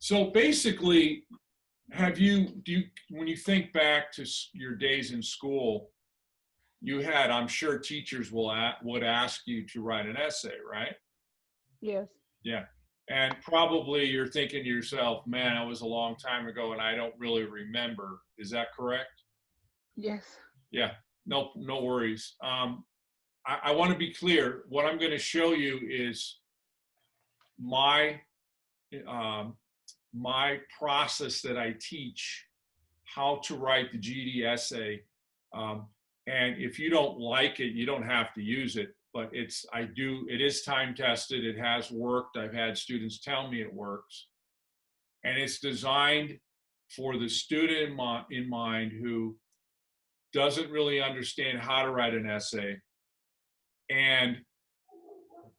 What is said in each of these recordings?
So basically, when you think back to your days in school, you had, I'm sure teachers would ask you to write an essay, right? Yes. Yeah. And probably you're thinking to yourself, man, that was a long time ago and I don't really remember. Is that correct? Yes. Yeah. No, no worries. I want to be clear. What I'm going to show you is my um, my process that I teach how to write the GED essay. Um, and if you don't like it, you don't have to use it. But it is time tested. It has worked. I've had students tell me it works. And it's designed for the student in mind who doesn't really understand how to write an essay and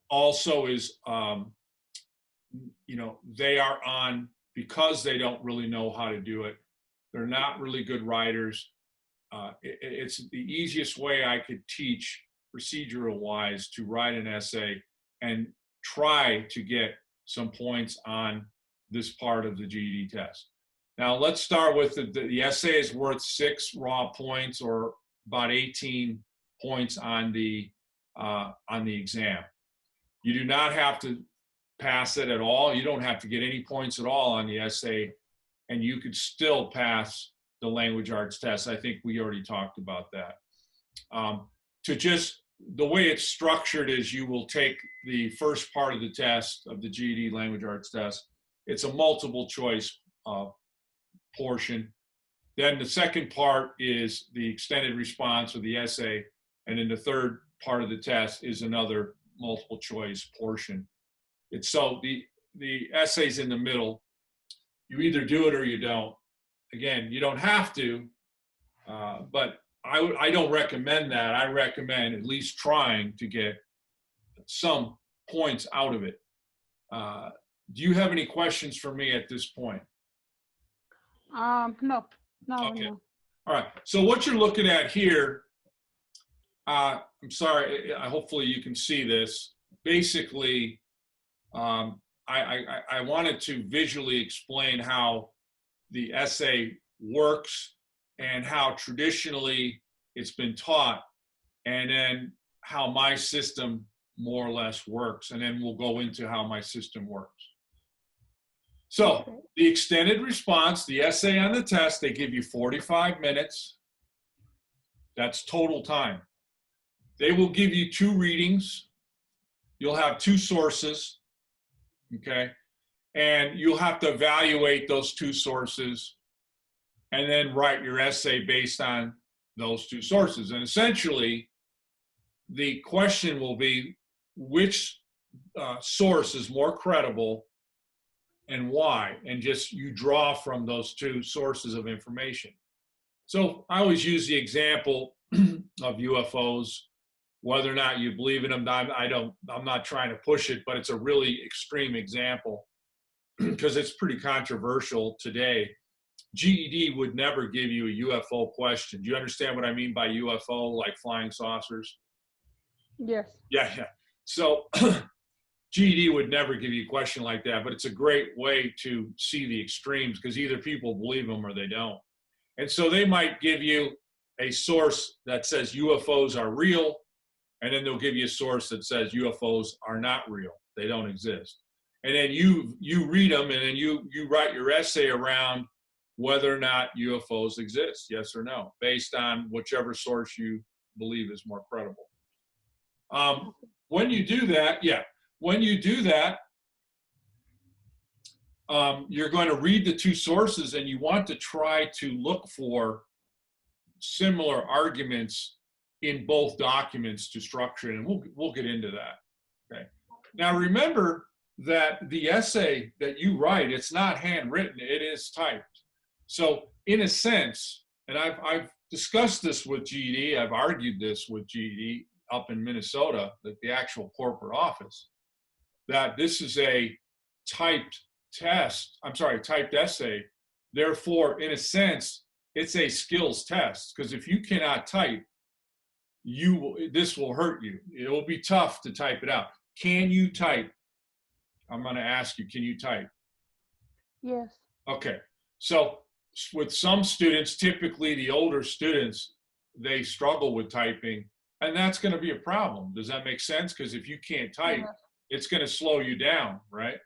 also is, they are on, because they don't really know how to do it, they're not really good writers. It's the easiest way I could teach procedural wise to write an essay and try to get some points on this part of the GED test. Now let's start with the essay is worth 6 raw points, or about 18 points on the exam. You do not have to pass it at all. You don't have to get any points at all on the essay, and you could still pass the language arts test. I think we already talked about that. The way it's structured is you will take the first part of the test of the GED language arts test. It's a multiple choice portion. Then the second part is the extended response or the essay. And then the third part of the test is another multiple choice portion. So the essay's in the middle. You either do it or you don't. Again, you don't have to, but I don't recommend that. I recommend at least trying to get some points out of it. Do you have any questions for me at this point? No. Okay. No. All right. So what you're looking at here, I'm sorry, hopefully you can see this. Basically, I wanted to visually explain how the essay works and how traditionally it's been taught, and then how my system more or less works. And then we'll go into how my system works. So the extended response, the essay on the test, they give you 45 minutes. That's total time. They will give you 2 readings. You'll have 2 sources, okay? And you'll have to evaluate those 2 sources and then write your essay based on those 2 sources. And essentially, the question will be which source is more credible and why, and just you draw from those 2 sources of information. So I always use the example of UFOs, whether or not you believe in them. I'm not trying to push it, but it's a really extreme example because it's pretty controversial today. GED would never give you a UFO question. Do you understand what I mean by UFO, like flying saucers? Yes. Yeah. So GED would never give you a question like that, but it's a great way to see the extremes because either people believe them or they don't. And so they might give you a source that says UFOs are real, and then they'll give you a source that says UFOs are not real. They don't exist. And then you read them, and then you write your essay around whether or not UFOs exist, yes or no, based on whichever source you believe is more credible. When you do that, you're going to read the 2 sources, and you want to try to look for similar arguments in both documents to structure it, and we'll get into that. Okay. Now remember that the essay that you write, it's not handwritten, it is typed. So in a sense, and I've discussed this with GED, I've argued this with GED up in Minnesota, that the actual corporate office, that this is a typed essay. Therefore, in a sense, it's a skills test, because if you cannot type, this will hurt you. It will be tough to type it out. Can you type? I'm going to ask you, can you type? Yes. Okay. So with some students, typically the older students, they struggle with typing, and that's going to be a problem. Does that make sense? Because if you can't type, Yes. it's going to slow you down, right?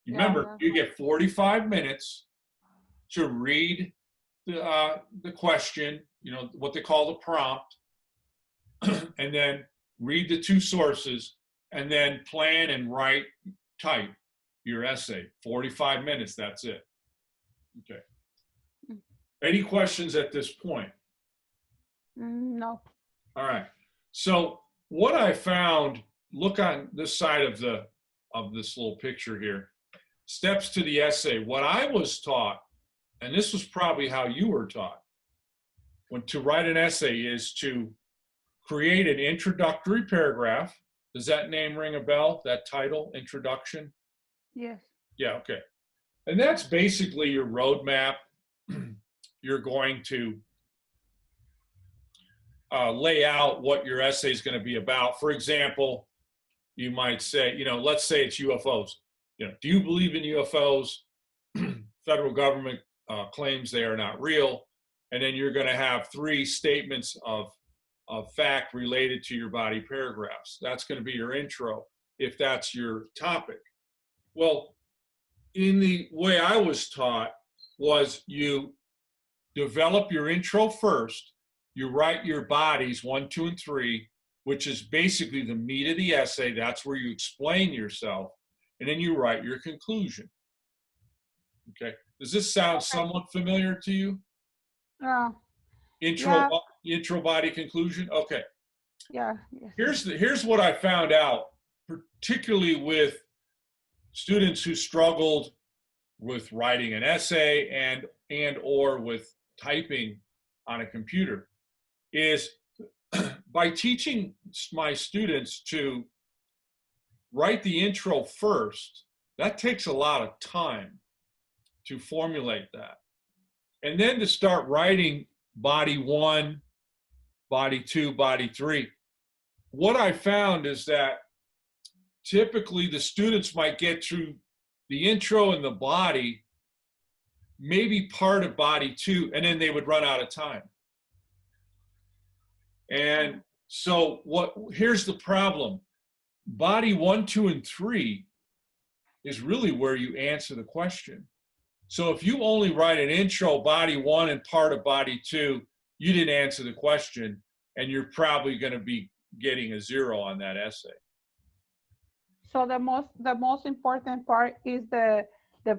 Yeah. Remember, Yeah. you get 45 minutes to read the question, what they call the prompt, and then read the two sources, and then plan and write, type your essay. 45 minutes, that's it. Okay. Any questions at this point? No. All right. So what I found, look on this side of this little picture here. Steps to the essay. What I was taught, and this was probably how you were taught, when to write an essay is to create an introductory paragraph. Does that name ring a bell? That title, introduction? Yes. Yeah, okay. And that's basically your roadmap. You're going to lay out what your essay is going to be about. For example, you might say, let's say it's UFOs. Do you believe in UFOs? Federal government claims they are not real. And then you're going to have 3 statements of fact related to your body paragraphs. That's going to be your intro, if that's your topic. Well, in the way I was taught was you develop your intro first, you write your bodies 1, 2, and 3, which is basically the meat of the essay. That's where you explain yourself, and then you write your conclusion. Okay. Does this sound somewhat familiar to you? Yeah. Intro, body, conclusion. Okay. Yeah. Yes. Here's what I found out, particularly with students who struggled with writing an essay and or with typing on a computer, is by teaching my students to write the intro first. That takes a lot of time to formulate that. And then to start writing body 1, body 2, body 3. What I found is that typically the students might get through the intro and the body, maybe part of body 2, and then they would run out of time. And so here's the problem. Body 1, 2, and 3 is really where you answer the question. So if you only write an intro, body 1, and part of body 2, you didn't answer the question, and you're probably going to be getting a 0 on that essay. So the most important part is the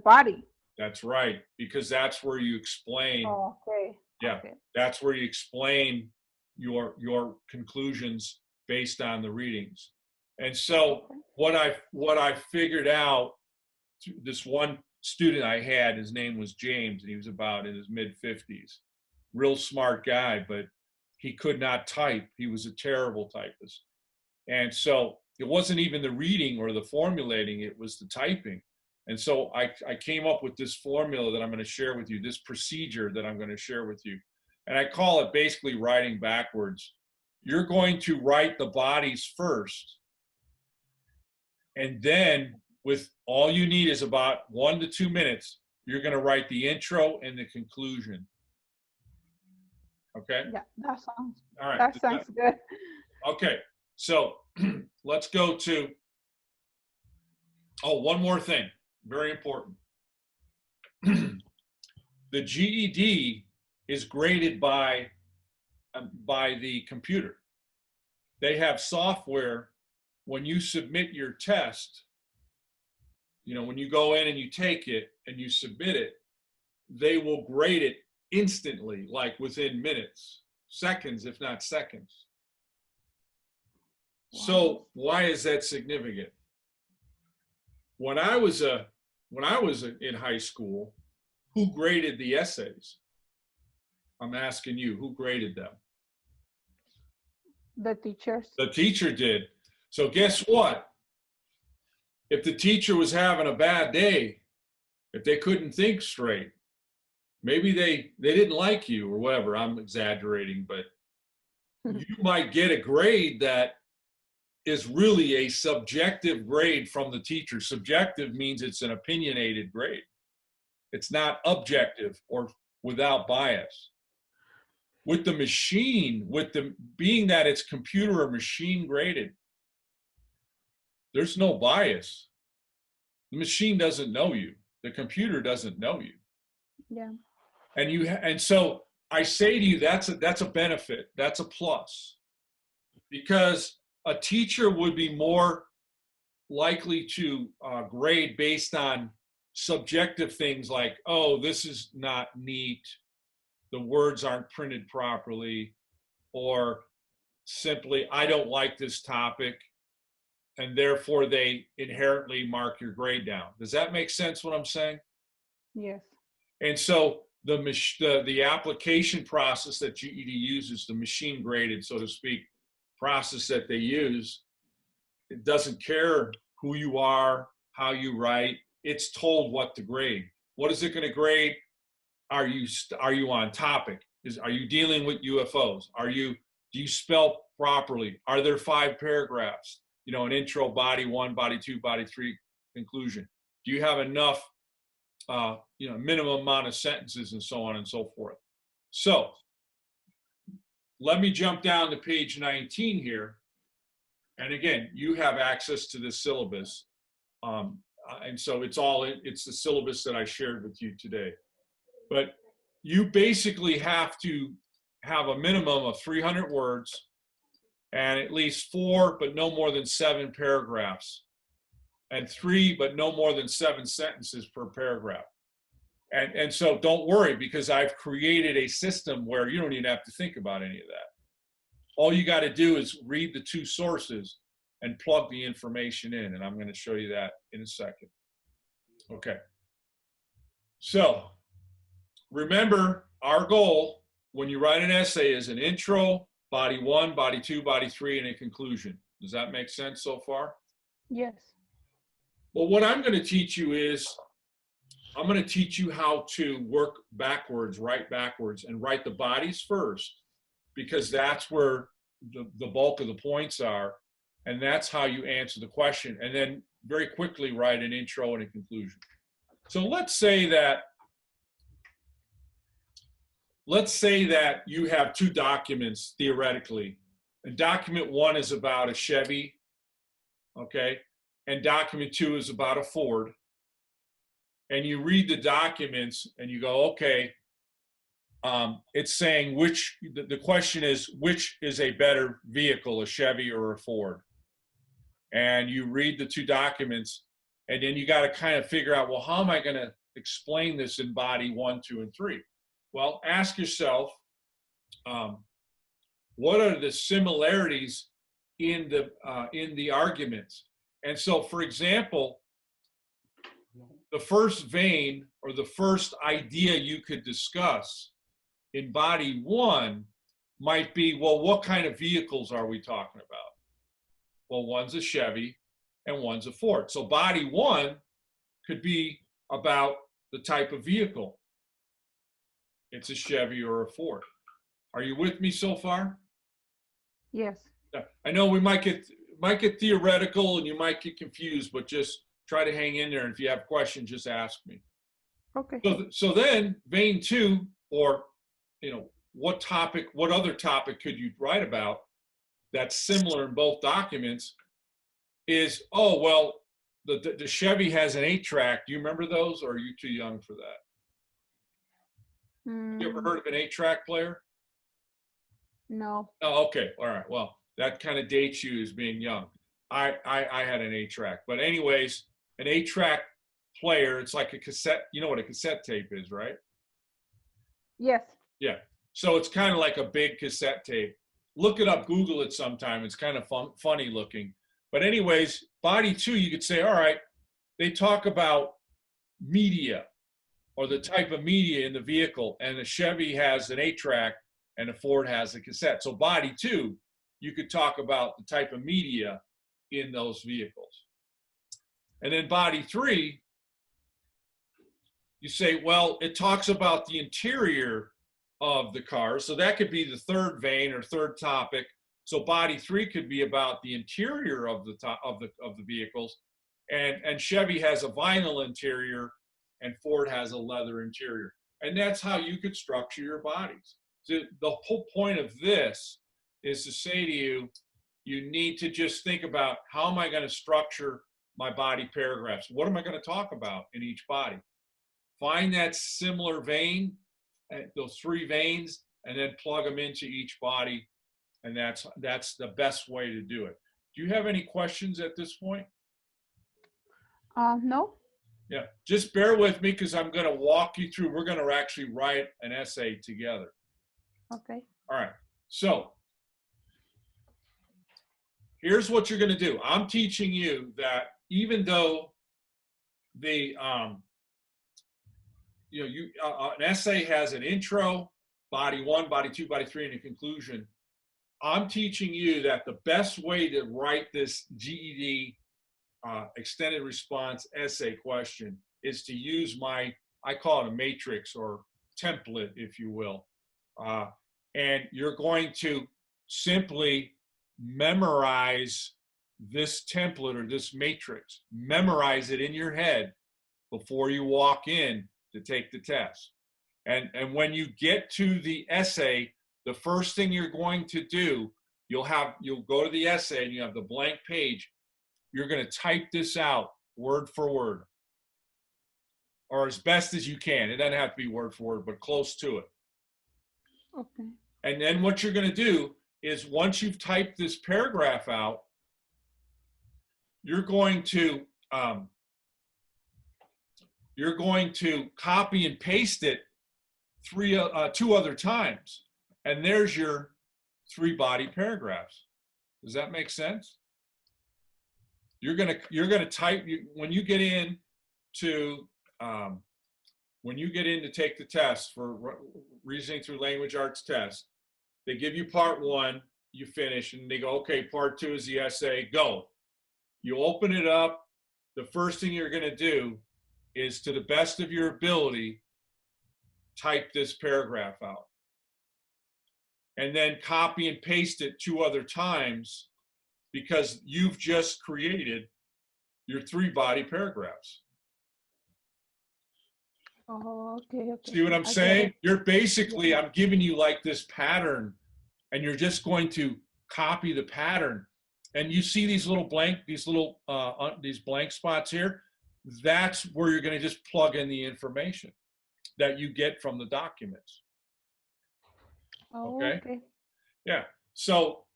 body. That's right, because that's where you explain. Oh, okay. Yeah, okay. That's where you explain your conclusions based on the readings. And so what I figured out, this one student I had, his name was James, and he was about in his mid-50s. Real smart guy, but he could not type. He was a terrible typist. And so it wasn't even the reading or the formulating, it was the typing. And so I came up with this formula that I'm going to share with you, this procedure that I'm going to share with you. And I call it basically writing backwards. You're going to write the bodies first. And then with all you need is about 1 to 2 minutes, you're going to write the intro and the conclusion. Okay? Yeah, that sounds, all right. That sounds good. Okay, so let's go to, one more thing, very important. The GED is graded by the computer. They have software. When you submit your test, when you go in and you take it and you submit it, they will grade it instantly, like within minutes, seconds, if not seconds. Wow. So why is that significant? When I was in high school, who graded the essays? I'm asking you, who graded them? The teachers. The teacher did. So guess what? If the teacher was having a bad day, if they couldn't think straight, maybe they didn't like you or whatever, I'm exaggerating, but you might get a grade that is really a subjective grade from the teacher. Subjective means it's an opinionated grade. It's not objective or without bias. With the machine, being that it's computer or machine graded, there's no bias. The machine doesn't know you. The computer doesn't know you. Yeah. And so I say to you, that's a benefit. That's a plus, because a teacher would be more likely to grade based on subjective things like, oh, this is not neat, the words aren't printed properly, or simply, I don't like this topic, and therefore they inherently mark your grade down. Does that make sense what I'm saying? Yes. And so the application process that GED uses, the machine graded, so to speak, process that they use, it doesn't care who you are, how you write. It's told what to grade. What is it going to grade? Are you on topic? Are you dealing with UFOs? Do you spell properly? Are there 5 paragraphs? You know, an intro, body 1, body 2, body 3, conclusion. Do you have enough, minimum amount of sentences, and so on and so forth? So let me jump down to page 19 here. And again, you have access to this syllabus. And so it's the syllabus that I shared with you today. But you basically have to have a minimum of 300 words and at least 4, but no more than 7 paragraphs, and 3, but no more than 7 sentences per paragraph. And so don't worry, because I've created a system where you don't even have to think about any of that. All you got to do is read the 2 sources and plug the information in, and I'm going to show you that in a second. Okay. So remember, our goal when you write an essay is an intro, body 1, body 2, body 3, and a conclusion. Does that make sense so far? Yes. Well, what I'm going to teach you is I'm going to teach you how to work backwards, write backwards, and write the bodies first, because that's where the bulk of the points are, and that's how you answer the question, and then very quickly write an intro and a conclusion. So let's say that you have 2 documents, theoretically, and document 1 is about a Chevy, okay, and document 2 is about a Ford. And you read the documents and you go, okay, it's saying the question is, which is a better vehicle, a Chevy or a Ford? And you read the 2 documents, and then you got to kind of figure out, well, how am I going to explain this in body 1, 2, and 3? Well, ask yourself, what are the similarities in the arguments? And so, for example, the first vein or the first idea you could discuss in body 1 might be, well, what kind of vehicles are we talking about? Well, one's a Chevy and one's a Ford. So body 1 could be about the type of vehicle. It's a Chevy or a Ford. Are you with me so far? Yes. I know we might get theoretical and you might get confused, but just try to hang in there. And if you have questions, just ask me. Okay. So then vein 2, or what other topic could you write about that's similar in both documents is, oh, well, the Chevy has an 8-track. Do you remember those, or are you too young for that? You ever heard of an 8-track player? No. Oh, okay. All right. Well, that kind of dates you as being young. I had an 8-track. But anyways, an 8-track player, it's like a cassette. You know what a cassette tape is, right? Yes. Yeah. So it's kind of like a big cassette tape. Look it up, Google it sometime. It's kind of funny looking. But anyways, body 2, you could say, all right, they talk about media or the type of media in the vehicle, and the Chevy has an 8-track and the Ford has a cassette. So body 2, you could talk about the type of media in those vehicles. And then body 3, you say, well, it talks about the interior of the car. So that could be the third vein or third topic. So body 3 could be about the interior of the vehicles. And Chevy has a vinyl interior and Ford has a leather interior. And that's how you could structure your bodies. So the whole point of this is to say to you, you need to just think about, how am I going to structure my body paragraphs? What am I going to talk about in each body? Find that similar vein, those 3 veins, and then plug them into each body. And that's the best way to do it. Do you have any questions at this point? No. Yeah, just bear with me because I'm going to walk you through. We're going to actually write an essay together. Okay. All right. So here's what you're going to do. I'm teaching you that even though the an essay has an intro, body 1, body 2, body 3, and a conclusion, I'm teaching you that the best way to write this GED extended response essay question is to use I call it a matrix or template, if you will. And you're going to simply memorize this template or this matrix. Memorize it in your head before you walk in to take the test. And when you get to the essay, the first thing you're going to do, you'll go to the essay and you have the blank page. You're going to type this out word for word, or as best as you can. It doesn't have to be word for word, but close to it. Okay. And then what you're going to do is, once you've typed this paragraph out, you're going to copy and paste it 2 other times, and there's your 3 body paragraphs. Does that make sense? You're gonna type when you get in to take the test for reasoning through language arts test. They give you part 1, you finish, and they go, okay, part 2 is the essay, go. You open it up. The first thing you're going to do is, to the best of your ability, type this paragraph out. And then copy and paste it 2 other times, because you've just created your 3 body paragraphs. Oh, okay. See what I'm saying? You're basically, I'm giving you like this pattern, and you're just going to copy the pattern. And you see these these blank spots here? That's where you're going to just plug in the information that you get from the documents. Oh, okay? Yeah. So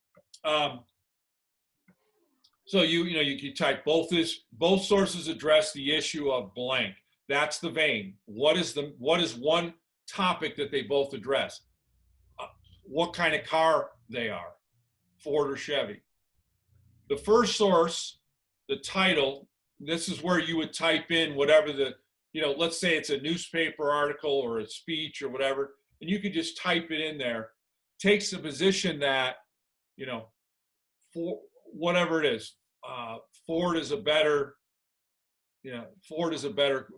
you type both sources address the issue of blank. That's the vein. What is one topic that they both address? What kind of car they are, Ford or Chevy. The first source, the title, this is where you would type in whatever let's say it's a newspaper article or a speech or whatever, and you could just type it in there. Takes the position that, for whatever it is, Ford is a better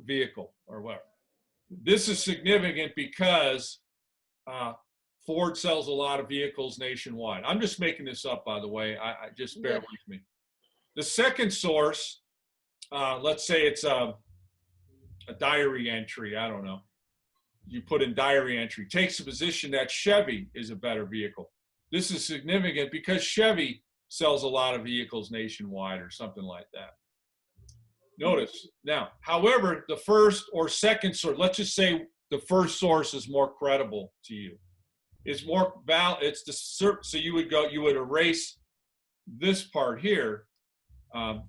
vehicle or whatever. This is significant because Ford sells a lot of vehicles nationwide. I'm just making this up, by the way. I just bear with me. The second source, let's say it's a diary entry. I don't know. You put in diary entry. Takes the position that Chevy is a better vehicle. This is significant because Chevy sells a lot of vehicles nationwide or something like that. Notice now, however, the first or second source, let's just say the first source is more credible to you. It's more valid. It's so you would erase this part here.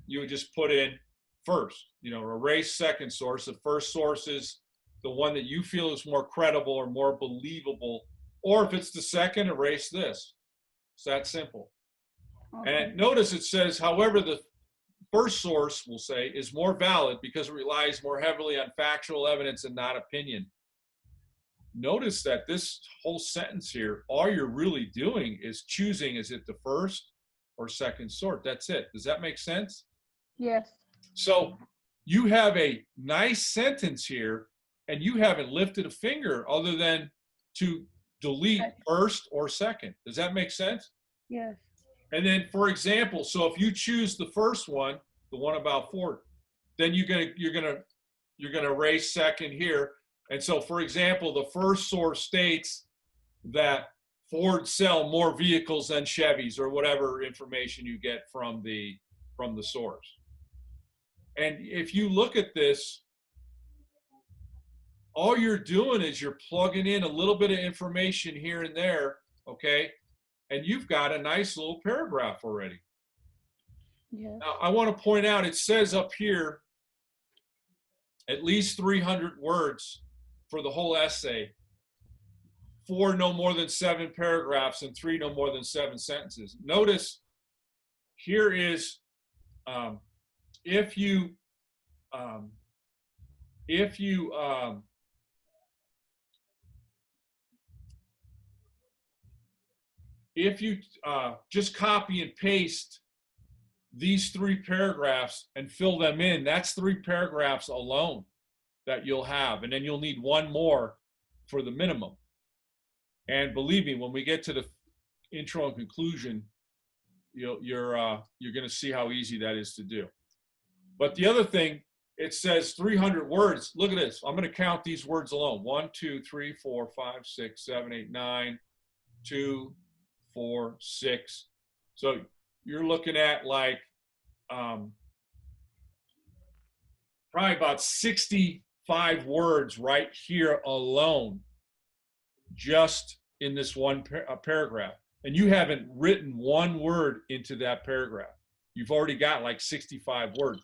You would just put in first, erase second source. The first source is the one that you feel is more credible or more believable. Or if it's the second, erase this. It's that simple. Okay. And notice it says, however, the first source, we'll say, is more valid because it relies more heavily on factual evidence and not opinion. Notice that this whole sentence here, all you're really doing is choosing, is it the first or second source? That's it. Does that make sense? Yes. So you have a nice sentence here, and you haven't lifted a finger other than to delete first or second. Does that make sense? Yes. And then, for example, so if you choose the first one, the one about Ford, then you're gonna you're going to erase second here. And so, for example, the first source states that Ford sell more vehicles than Chevys, or whatever information you get from the source. And if you look at this, all you're doing is you're plugging in a little bit of information here and there, okay? And you've got a nice little paragraph already. Yes. Now, I want to point out, it says up here, at least 300 words for the whole essay, 4 no more than 7 paragraphs, and 3 no more than 7 sentences. Notice here is, if you just copy and paste these 3 paragraphs and fill them in, that's 3 paragraphs alone that you'll have, and then you'll need 1 more for the minimum. And believe me, when we get to the intro and conclusion, you're going to see how easy that is to do. But the other thing, it says 300 words. Look at this. I'm going to count these words alone. 1, 2, 3, 4, 5, 6, 7, 8, 9, 2, 4, 6. So you're looking at like probably about 65 words right here alone, just in this one paragraph. And you haven't written 1 word into that paragraph. You've already got like 65 words.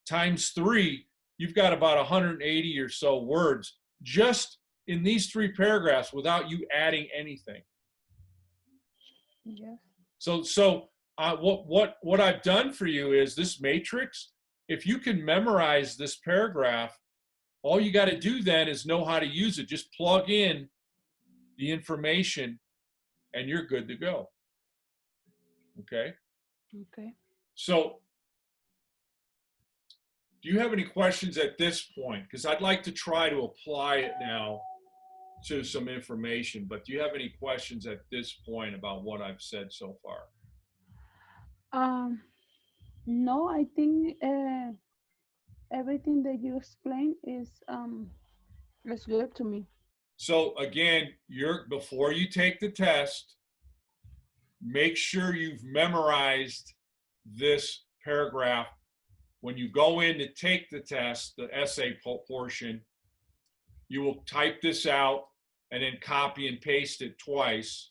Times 3, you've got about 180 or so words just in these 3 paragraphs without you adding anything. Yes. So what I've done for you is this matrix. If you can memorize this paragraph, all you got to do then is know how to use it. Just plug in the information and you're good to go. Okay? Okay. So do you have any questions at this point? Because I'd like to try to apply it now to some information, but do you have any questions at this point about what I've said so far? No, I think everything that you explained is good to me. So again, before you take the test, make sure you've memorized this paragraph. When you go in to take the test, the essay portion, you will type this out and then copy and paste it twice.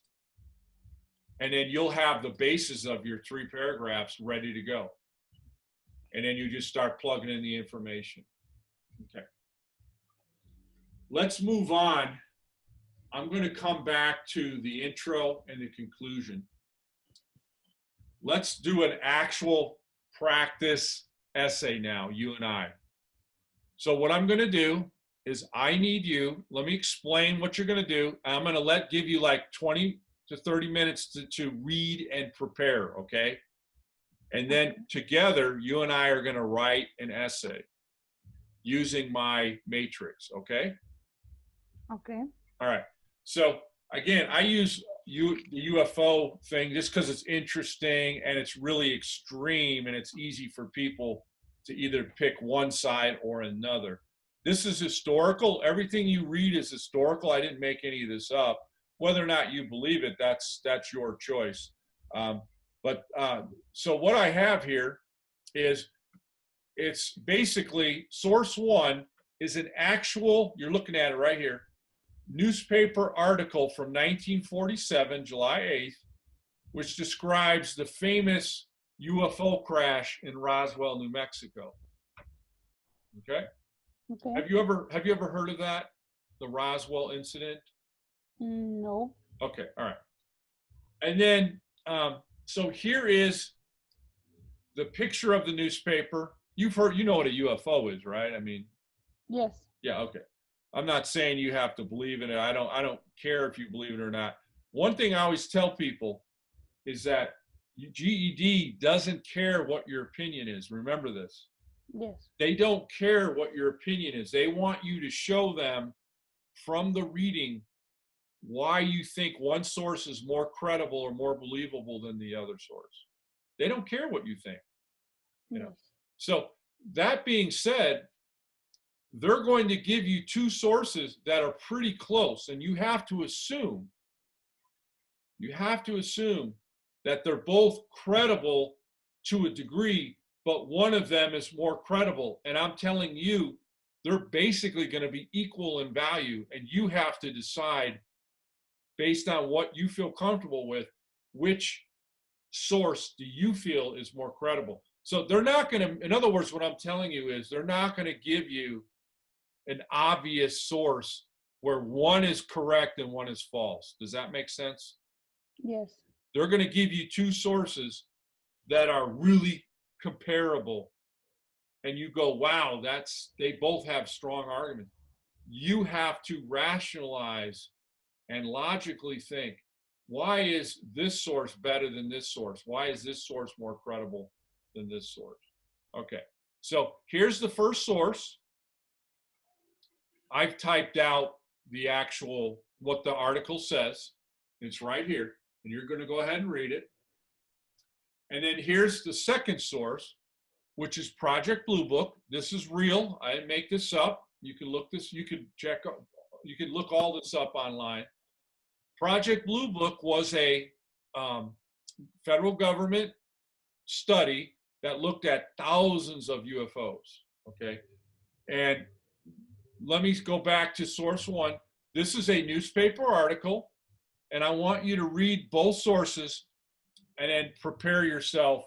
And then you'll have the basis of your 3 paragraphs ready to go. And then you just start plugging in the information. Okay. Let's move on. I'm going to come back to the intro and the conclusion. Let's do an actual practice essay now, you and I. So what I'm going to do is I need you, let me explain what you're going to do. I'm going to give you like 20 to 30 minutes to read and prepare, okay? And then together, you and I are going to write an essay using my matrix, okay? Okay. All right. So again, I use the UFO thing just because it's interesting and it's really extreme and it's easy for people to either pick one side or another. This is historical. Everything you read is historical. I didn't make any of this up. Whether or not you believe it, that's your choice. So what I have here is, it's basically source 1 is an actual, you're looking at it right here, newspaper article from 1947, July 8th, which describes the famous UFO crash in Roswell, New Mexico. Okay? Okay. Have you ever heard of that? The Roswell incident? No. Okay, all right. And then, so here is the picture of the newspaper. You know what a UFO is, right? I mean, Yes. yeah, okay. I'm not saying you have to believe in it. I don't care if you believe it or not. One thing I always tell people is that GED doesn't care what your opinion is. Remember this. Yes. They don't care what your opinion is. They want you to show them from the reading why you think one source is more credible or more believable than the other source. They don't care what you think. You know. Yes. So that being said, they're going to give you two sources that are pretty close, and you have to assume that they're both credible to a degree, but one of them is more credible. And I'm telling you, they're basically going to be equal in value, and you have to decide based on what you feel comfortable with, which source do you feel is more credible. So they're not going to, in other words, what I'm telling you is they're not going to give you an obvious source where one is correct and one is false. Does that make sense? Yes. They're going to give you two sources that are really comparable. And you go, wow, they both have strong arguments. You have to rationalize and logically think, why is this source better than this source? Why is this source more credible than this source? Okay, so here's the first source. I've typed out the actual, what the article says. It's right here, and you're going to go ahead and read it. And then here's the second source, which is Project Blue Book. This is real. I didn't make this up. You can look this, you could check, you could look all this up online. Project Blue Book was a federal government study that looked at thousands of UFOs, okay? And let me go back to source one. This is a newspaper article, and I want you to read both sources and then prepare yourself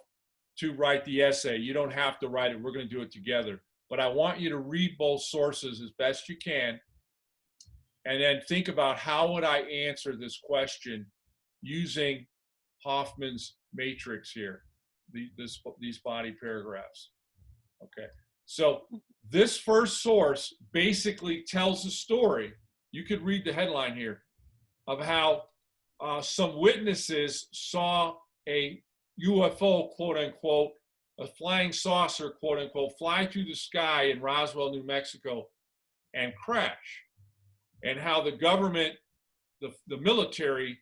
to write the essay. You don't have to write it. We're going to do it together. But I want you to read both sources as best you can, and then think about, how would I answer this question using Hoffmann's matrix here, these body paragraphs. Okay, so this first source basically tells a story. You could read the headline here of how some witnesses saw a UFO, quote unquote, a flying saucer, quote unquote, fly through the sky in Roswell, New Mexico and crash. And how the government, the military,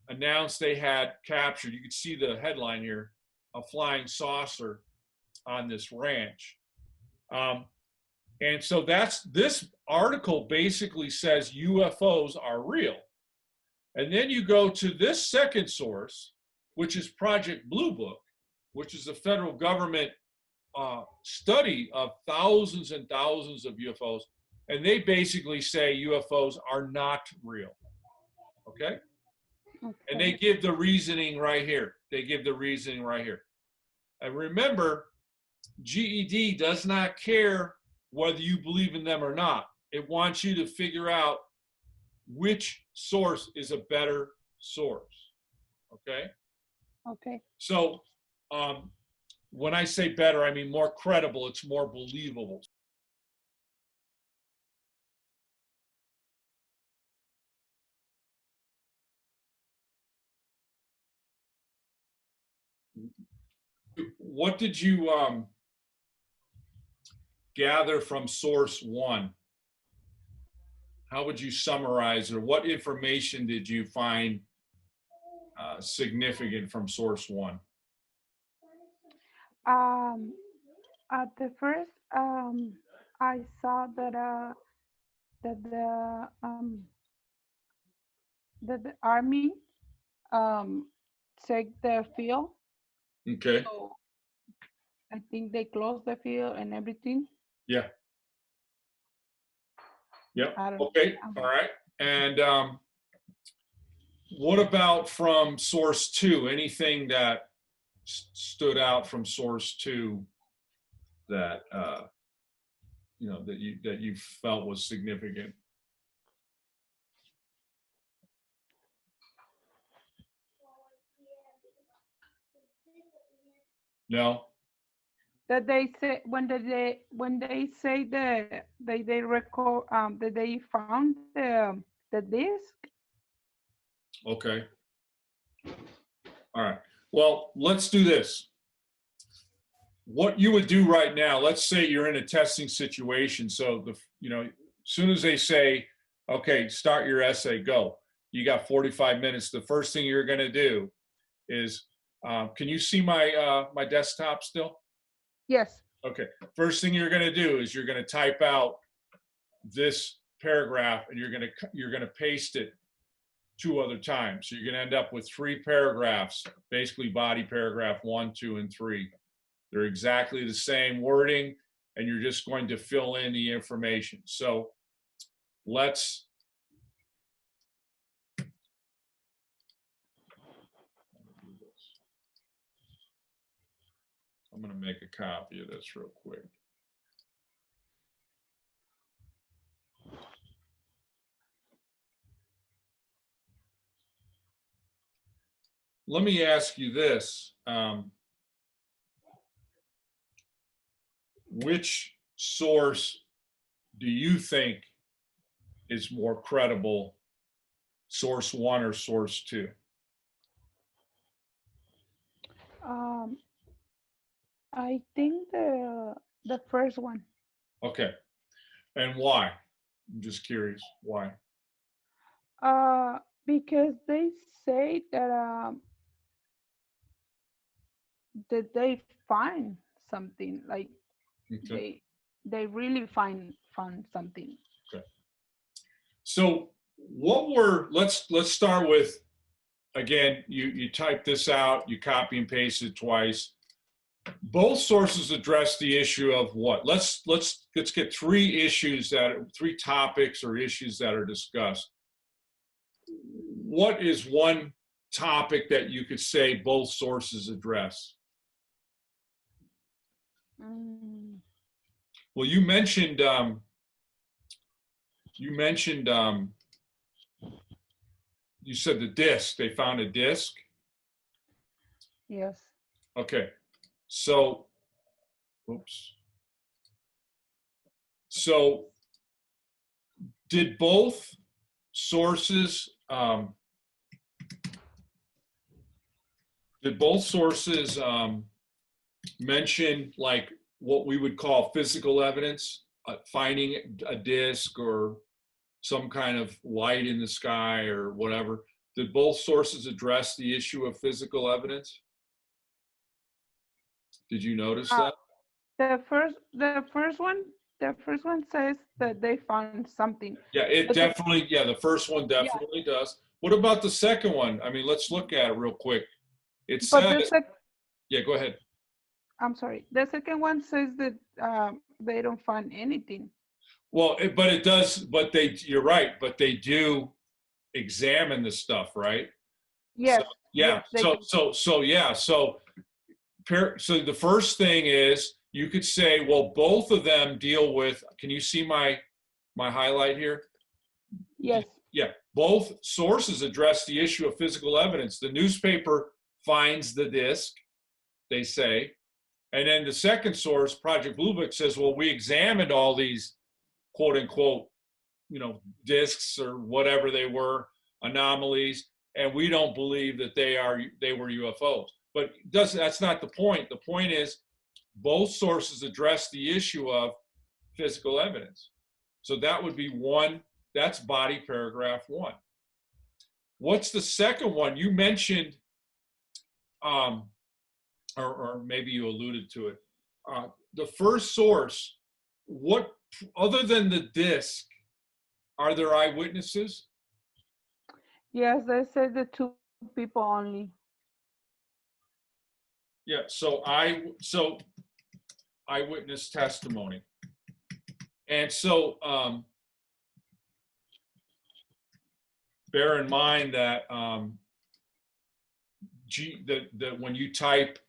announced they had captured, you can see the headline here, a flying saucer on this ranch. And so this article basically says UFOs are real. And then you go to this second source, which is Project Blue Book, which is a federal government study of thousands and thousands of UFOs. And they basically say UFOs are not real, okay? And they give the reasoning right here. They give the reasoning right here. And remember, GED does not care whether you believe in them or not. It wants you to figure out which source is a better source, okay? Okay. So when I say better, I mean more credible. It's more believable. What did you gather from source one? How would you summarize, or what information did you find significant from source one? At the first, I saw that the army checked the field. Okay. So I think they closed the field and everything. Yeah. Yep. I don't Okay. All right. And what about from source two? Anything that stood out from source two that you know, that you felt was significant? No. That they say when they say they record that they found the disc. Okay. All right. Well, let's do this. What you would do right now, let's say you're in a testing situation. So as soon as they say, okay, start your essay, go. You got 45 minutes. The first thing you're going to do is, can you see my desktop still? Yes. Okay. First thing you're going to do is you're going to type out this paragraph and you're going to paste it 2 other times. So you're going to end up with 3 paragraphs, basically body paragraph 1, 2, and 3. They're exactly the same wording, and you're just going to fill in the information. So let's I'm going to make a copy of this real quick. Let me ask you this. Which source do you think is more credible, source 1 or source 2? I think the first one. Okay. And why? I'm just curious. Why? Because they say that they find something, like Okay. they really found something. Okay. So let's start with, again, you type this out, you copy and paste it twice. Both sources address the issue of what? Let's get 3 topics or issues that are discussed. What is one topic that you could say both sources address? Well, you mentioned you said the disc. They found a disc. Yes. Okay. So, oops. So, did both sources mention like what we would call physical evidence, finding a disc or some kind of light in the sky or whatever? Did both sources address the issue of physical evidence? Did you notice that? The first one says that they found something. Yeah, it definitely, the first one definitely does. What about the second one? I mean, let's look at it real quick. It says, yeah, go ahead. I'm sorry. The second one says that they don't find anything. Well, you're right, but they do examine the stuff, right? Yes. So, yeah. Yes, So the first thing is you could say, well, both of them deal with, can you see my highlight here? Yes. Yeah, both sources address the issue of physical evidence. The newspaper finds the disc, they say, and then the second source, Project Blue Book, says, well, we examined all these quote unquote, discs or whatever they were, anomalies, and we don't believe that they were UFOs. But that's not the point. The point is both sources address the issue of physical evidence. So that would be one. That's body paragraph 1. What's the second one? You mentioned, or maybe you alluded to it. The first source, what other than the disc, are there eyewitnesses? Yes, they said the 2 people only. Yeah, so eyewitness testimony. And so bear in mind that that when you type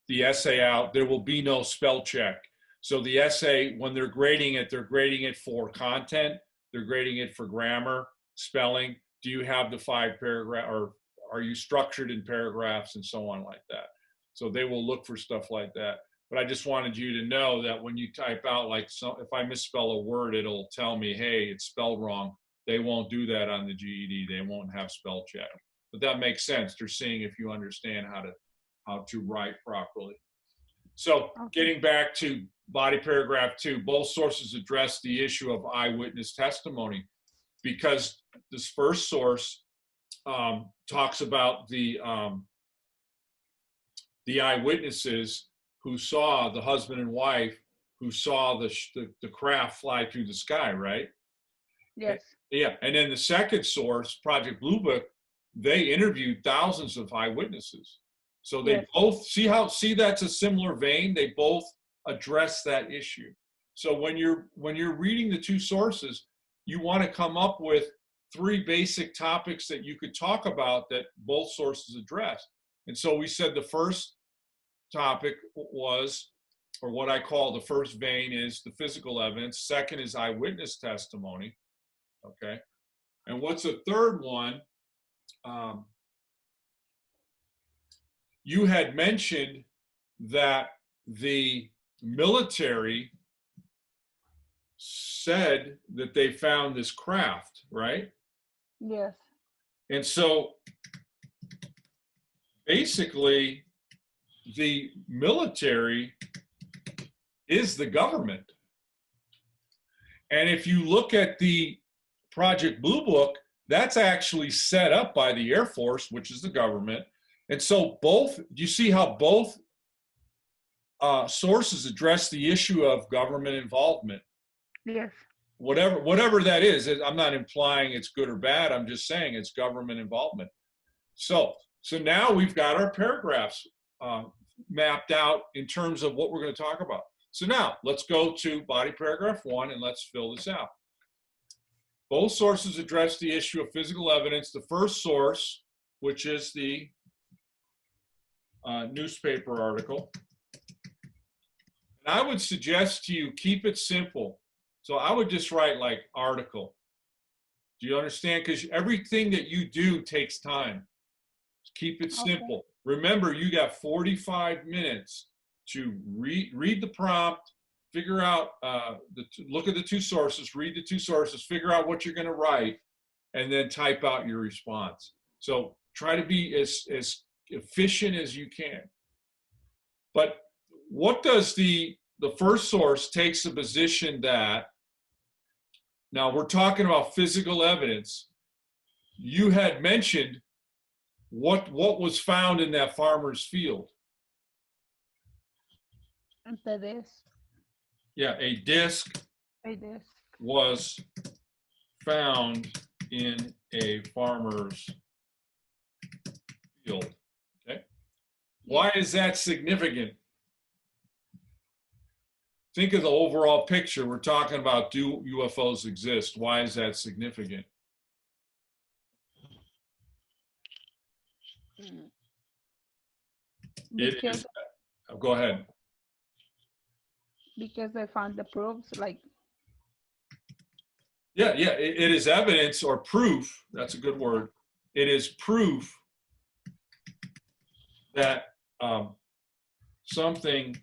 the essay out, there will be no spell check. So the essay, when they're grading it for content, they're grading it for grammar, spelling. Do you have the 5 paragraph, or are you structured in paragraphs and so on like that? So they will look for stuff like that. But I just wanted you to know that when you type out, like, if I misspell a word, it'll tell me, hey, it's spelled wrong. They won't do that on the GED. They won't have spell check. But that makes sense. They're seeing if you understand how to write properly. So getting back to body paragraph 2, both sources address the issue of eyewitness testimony, because this first source talks about the eyewitnesses who saw, the husband and wife who saw the craft fly through the sky, right? Yes. Yeah, and then the second source, Project Blue Book, they interviewed thousands of eyewitnesses. So they Yes. both see that's a similar vein. They both address that issue. So when you're reading the two sources, you want to come up with three basic topics that you could talk about that both sources address. And so we said the first topic was, or what I call the first vein, is the physical evidence. Second is eyewitness testimony. Okay. And what's the third one? You had mentioned that the military said that they found this craft, right? Yes. And so basically, the military is the government. And if you look at the Project Blue Book, that's actually set up by the Air Force, which is the government. And so you see how both sources address the issue of government involvement. Yes. Whatever that is, I'm not implying it's good or bad. I'm just saying it's government involvement. So now we've got our paragraphs mapped out in terms of what we're going to talk about. So now let's go to body paragraph 1 and let's fill this out. Both sources address the issue of physical evidence. The first source, which is the newspaper article. And I would suggest to you, keep it simple. So I would just write like article. Do you understand? Because everything that you do takes time. Keep it simple. Okay. Remember, you got 45 minutes to read the prompt, figure out, look at the two sources, read the two sources, figure out what you're going to write, and then type out your response. So try to be as efficient as you can. But what does the first source takes the position that, now we're talking about physical evidence. You had mentioned what was found in that farmer's field. The disc. Yeah, a disc. A disc was found in a farmer's field. Okay. Why is that significant? Think of the overall picture. We're talking about, do UFOs exist? Why is that significant? It is. Go ahead. Because they found the proofs, like. Yeah, it is evidence or proof. That's a good word. It is proof that something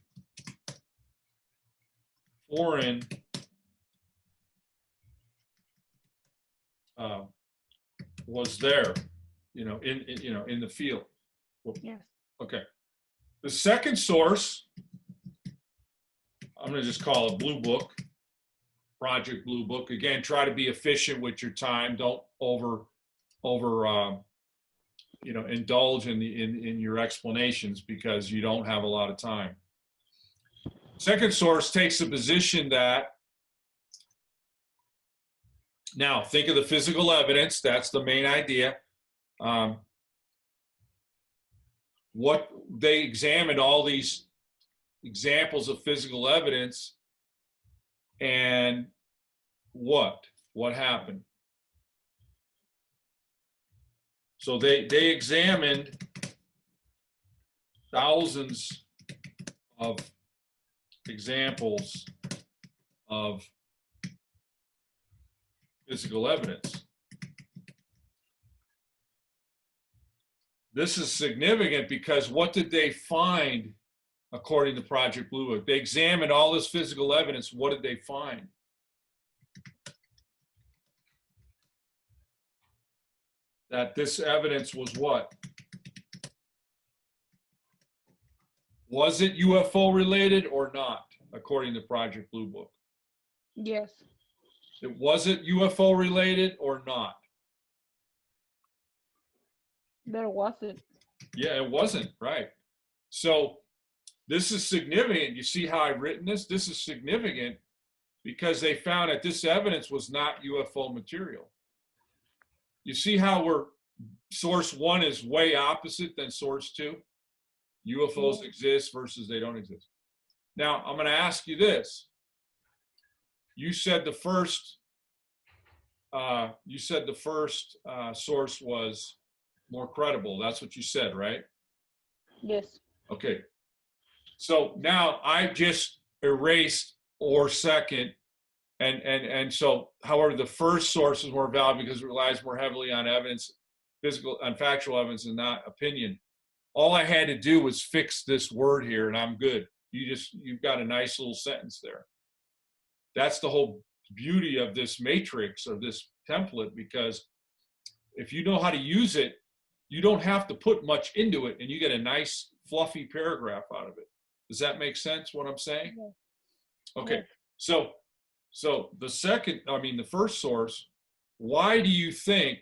foreign was there, in the field. Yes. Okay. The second source, I'm going to just call it Blue Book, Project Blue Book. Again, try to be efficient with your time. Don't indulge in your explanations because you don't have a lot of time. Second source takes the position that, now think of the physical evidence. That's the main idea. What they examined, all these examples of physical evidence, and what happened. So they examined thousands of examples of physical evidence. This is significant because what did they find according to Project Blue Book? They examined all this physical evidence. What did they find? That this evidence was what? Was it UFO related or not, according to Project Blue Book? Yes. Was it UFO related or not? There wasn't. Yeah, it wasn't, right. So this is significant. You see how I've written this? This is significant because they found that this evidence was not UFO material. You see how source 1 is way opposite than source 2? UFOs exist versus they don't exist. Now, I'm going to ask you this. You said the first source was more credible. That's what you said, right? Yes. Okay. So now I just erased or second, and so, however, the first source is more valid because it relies more heavily on evidence, on factual evidence, and not opinion. All I had to do was fix this word here, and I'm good. You've got a nice little sentence there. That's the whole beauty of this matrix or this template, because if you know how to use it, you don't have to put much into it, and you get a nice fluffy paragraph out of it. Does that make sense, what I'm saying? Yeah. Okay, so the first source, why do you think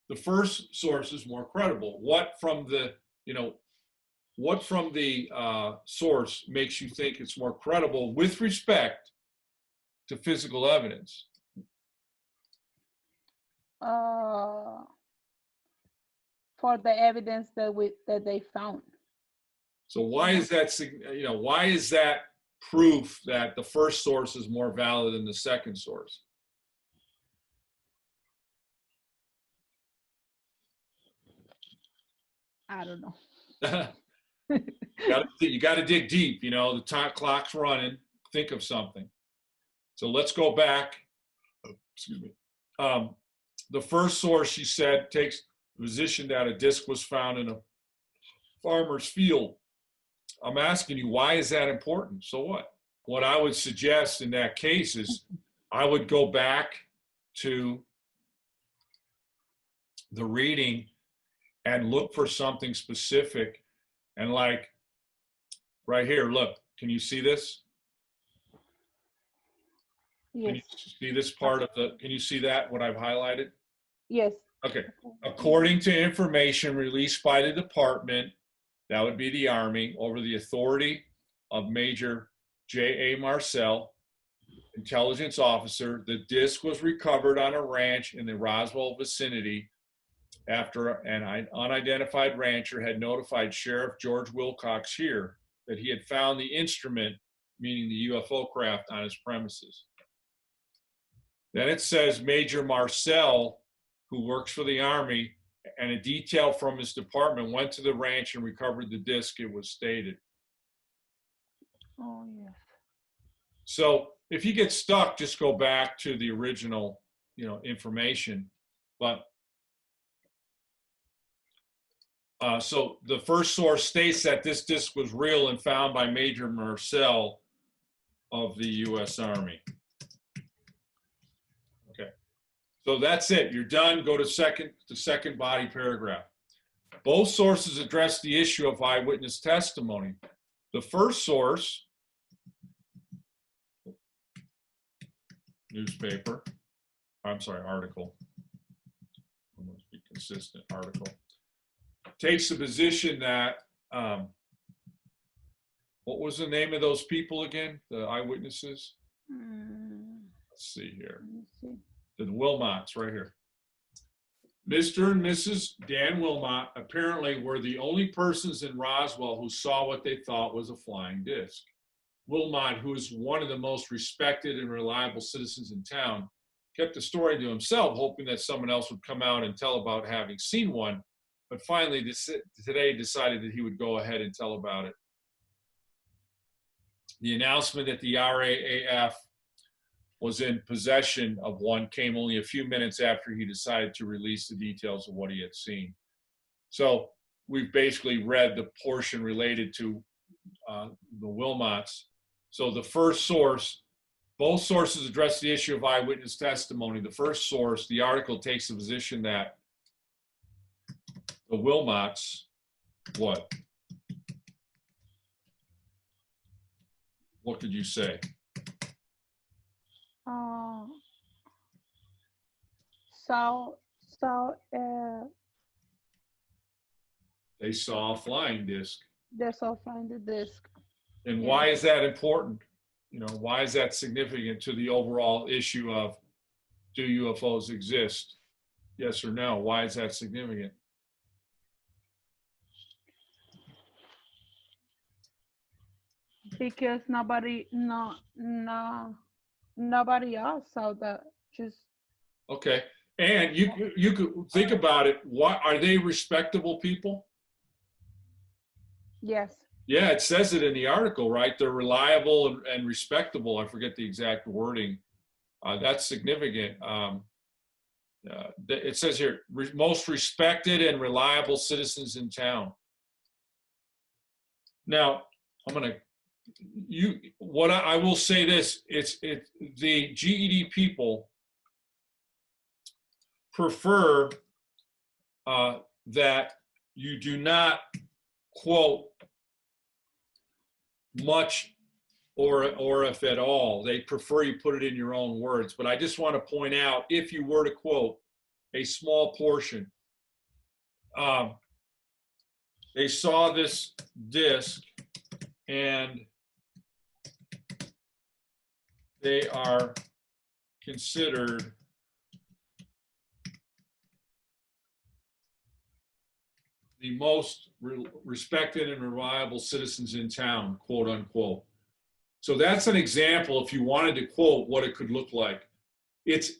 the first source is more credible? What from the source makes you think it's more credible with respect to physical evidence? For the evidence that they found. So why is that? Why is that proof that the first source is more valid than the second source? I don't know. You got to dig deep. The time clock's running. Think of something. So let's go back. Excuse me. The first source, she said, takes the position that a disc was found in a farmer's field. I'm asking you, why is that important? So what? What I would suggest in that case is I would go back to the reading and look for something specific. And like right here, look, can you see this? Yes. Can you see this part of can you see that, what I've highlighted? Yes. Okay. According to information released by the department, that would be the Army, over the authority of Major J.A. Marcel, intelligence officer, the disc was recovered on a ranch in the Roswell vicinity after an unidentified rancher had notified Sheriff George Wilcox here that he had found the instrument, meaning the UFO craft, on his premises. Then it says Major Marcel, who works for the Army, and a detail from his department went to the ranch and recovered the disc, it was stated. Oh, yes. So if you get stuck, just go back to the original, information. But so the first source states that this disc was real and found by Major Marcel of the U.S. Army. Okay. So that's it. You're done. Go to the second body paragraph. Both sources address the issue of eyewitness testimony. The first source, article. I must be consistent. Article takes the position that what was the name of those people again? The eyewitnesses. Let's see here. The Wilmots, right here. Mr. and Mrs. Dan Wilmot apparently were the only persons in Roswell who saw what they thought was a flying disc. Wilmot, who is one of the most respected and reliable citizens in town, kept the story to himself, hoping that someone else would come out and tell about having seen one, but finally today decided that he would go ahead and tell about it. The announcement that the RAAF was in possession of one came only a few minutes after he decided to release the details of what he had seen. So we've basically read the portion related to the Wilmots. So the first source, both sources address the issue of eyewitness testimony. The first source, the article, takes the position that the Wilmots, what? What did you say? They saw a flying disc. They saw flying the disc. And why is that important? why is that significant to the overall issue of do UFOs exist? Yes or no? Why is that significant? Because nobody else saw that. Just Okay. And you could think about it. What are they respectable people? yes. Yeah, it says it in the article, right? They're reliable and respectable. I forget the exact wording. That's significant. It says here, most respected and reliable citizens in town. Now, I will say this, the GED people prefer that you do not quote much or if at all. They prefer you put it in your own words. But I just want to point out, if you were to quote a small portion, they saw this disc and they are considered the most respected and reliable citizens in town, quote unquote. So that's an example, if you wanted to quote what it could look like. It's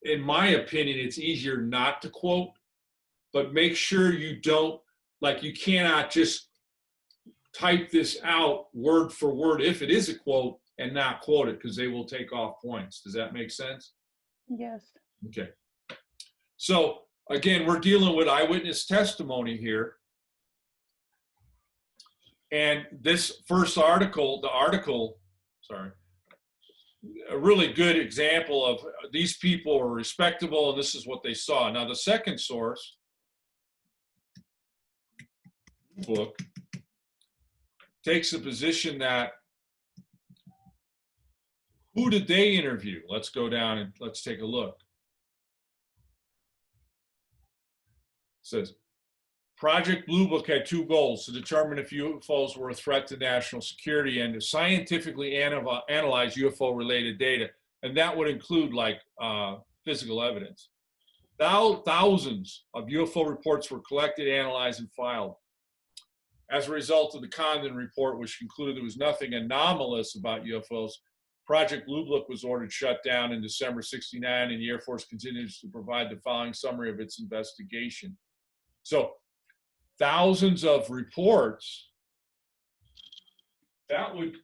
in my opinion, it's easier not to quote, but make sure you don't, you cannot just type this out word for word if it is a quote and not quote it, because they will take off points. Does that make sense? Yes. Okay. So again, we're dealing with eyewitness testimony here. And this first article, a really good example of these people are respectable and this is what they saw. Now the second source, book, takes the position that, who did they interview? Let's go down and let's take a look. It says, Project Blue Book had two goals: to determine if UFOs were a threat to national security and to scientifically analyze UFO-related data. And that would include physical evidence. Thousands of UFO reports were collected, analyzed, and filed. As a result of the Condon report, which concluded there was nothing anomalous about UFOs, Project Blue Book was ordered shut down in December '69, and the Air Force continues to provide the following summary of its investigation. So, thousands of reports. That would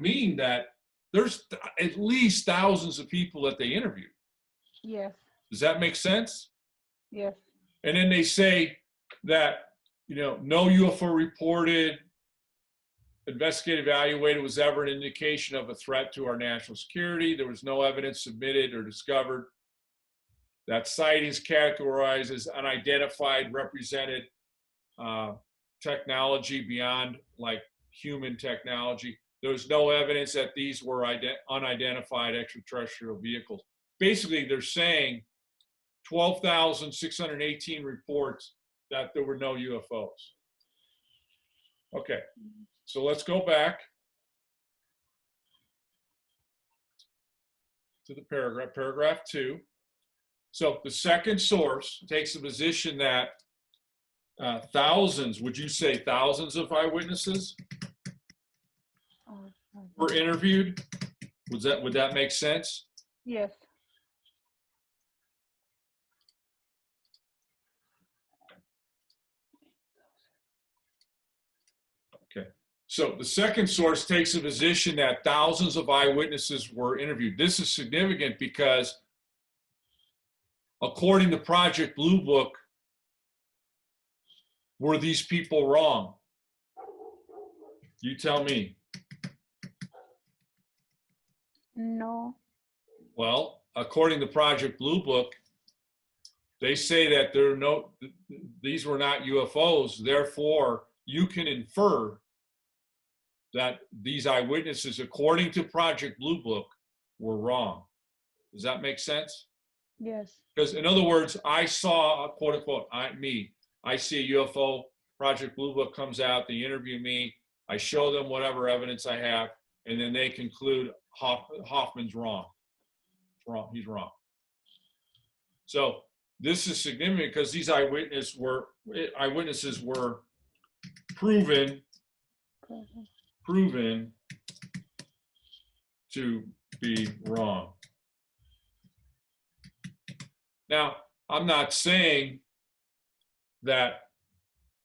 mean that there's at least thousands of people that they interviewed. Yes. Does that make sense? Yes. And then they say that no UFO reported, investigated, evaluated was ever an indication of a threat to our national security. There was no evidence submitted or discovered. That sightings categorized as unidentified represented technology beyond human technology. There was no evidence that these were unidentified extraterrestrial vehicles. Basically, they're saying 12,618 reports that there were no UFOs. Okay, so let's go back to the paragraph 2. So the second source takes the position that thousands, would you say thousands of eyewitnesses were interviewed? Would that make sense? Yes. Okay. So the second source takes the position that thousands of eyewitnesses were interviewed. This is significant because according to Project Blue Book, were these people wrong? You tell me. No. Well, according to Project Blue Book, they say that these were not UFOs. Therefore, you can infer that these eyewitnesses, according to Project Blue Book, were wrong. Does that make sense? Yes. Because in other words, I saw, quote unquote, I see a UFO. Project Blue Book comes out, they interview me, I show them whatever evidence I have, and then they conclude Hoffman's wrong. He's wrong. So this is significant because these eyewitnesses were proven to be wrong. Now, I'm not saying that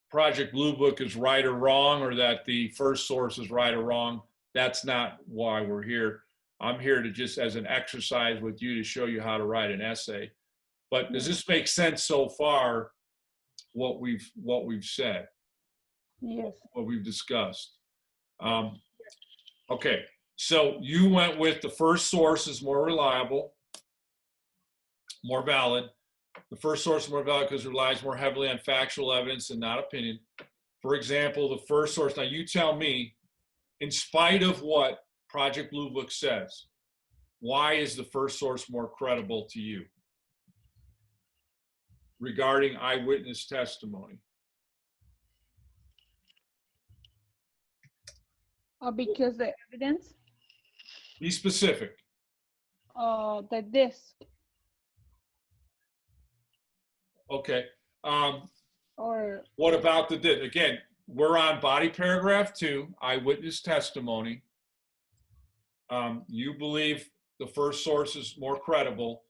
Project Blue Book is right or wrong, or that the first source is right or wrong. That's not why we're here. I'm here to just as an exercise with you to show you how to write an essay. But does this make sense so far, what we've said? Yes. What we've discussed. Okay, so you went with the first source is more reliable, more valid. The first source is more valid because it relies more heavily on factual evidence and not opinion. For example, the first source, now you tell me, in spite of what Project Blue Book says, why is the first source more credible to you regarding eyewitness testimony? Because the evidence, Be specific. the disc, Okay. or What about the disc? Again, we're on body paragraph 2, eyewitness testimony. You believe the first source is more credible.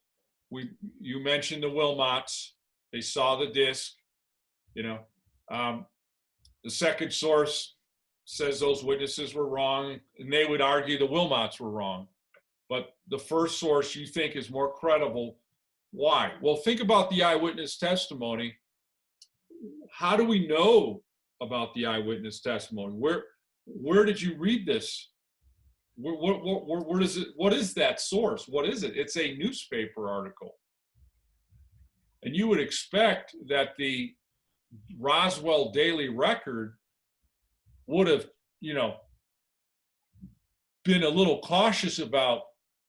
You mentioned the Wilmots. They saw the disc. You know, the second source says those witnesses were wrong, and they would argue the Wilmots were wrong. But the first source you think is more credible. Why? Well, think about the eyewitness testimony. How do we know about the eyewitness testimony? Where did you read this? Where does it? What is that source? What is it? It's a newspaper article. And you would expect that the Roswell Daily Record would have, you know, been a little cautious about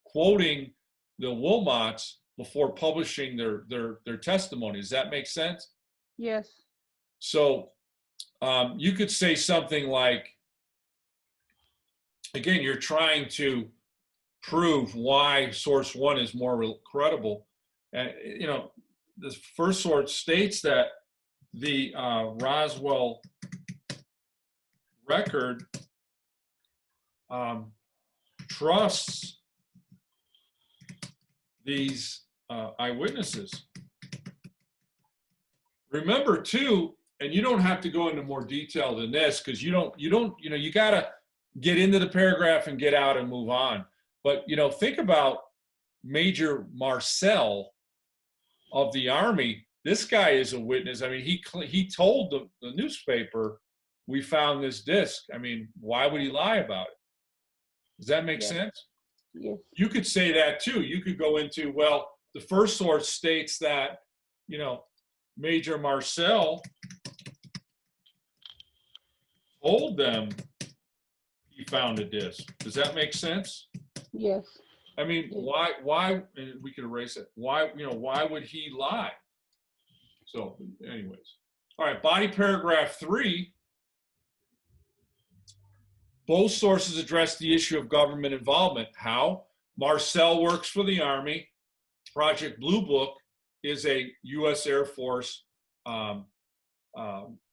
quoting the Wilmots before publishing their testimony. Does that make sense? yes, So you could say something like, again, you're trying to prove why source 1 is more credible. And, you know, the first source states that the Roswell Record trusts these eyewitnesses. Remember too, and you don't have to go into more detail than this because you gotta get into the paragraph and get out and move on. But you know, think about Major Marcel of the Army. This guy is a witness. I mean, he told the newspaper, we found this disc. I mean, why would he lie about it? Does that make sense? yes, You could say that too. You could go into, well, the first source states that, you know, Major Marcel told them he found a disc. Does that make sense? yes, I mean, why, and we could erase it. Why, you know, why would he lie? So anyways, all right, body paragraph 3, both sources address the issue of government involvement. How? Marcel works for the Army. Project Blue Book is a U.S. Air Force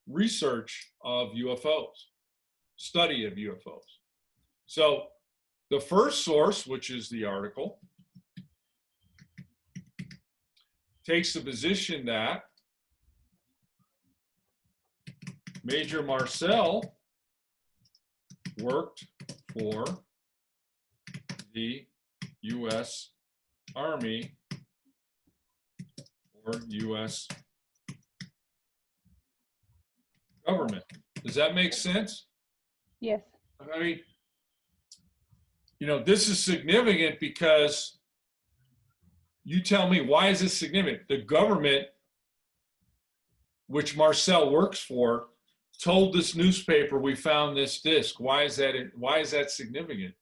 research of UFOs, study of UFOs. So the first source, which is the article, takes the position that Major Marcel worked for the U.S. Army or U.S. government. Does that make sense? yes, I mean, you know, this is significant because you tell me, why is this significant? The government, which Marcel works for, told this newspaper we found this disc. Why is that significant?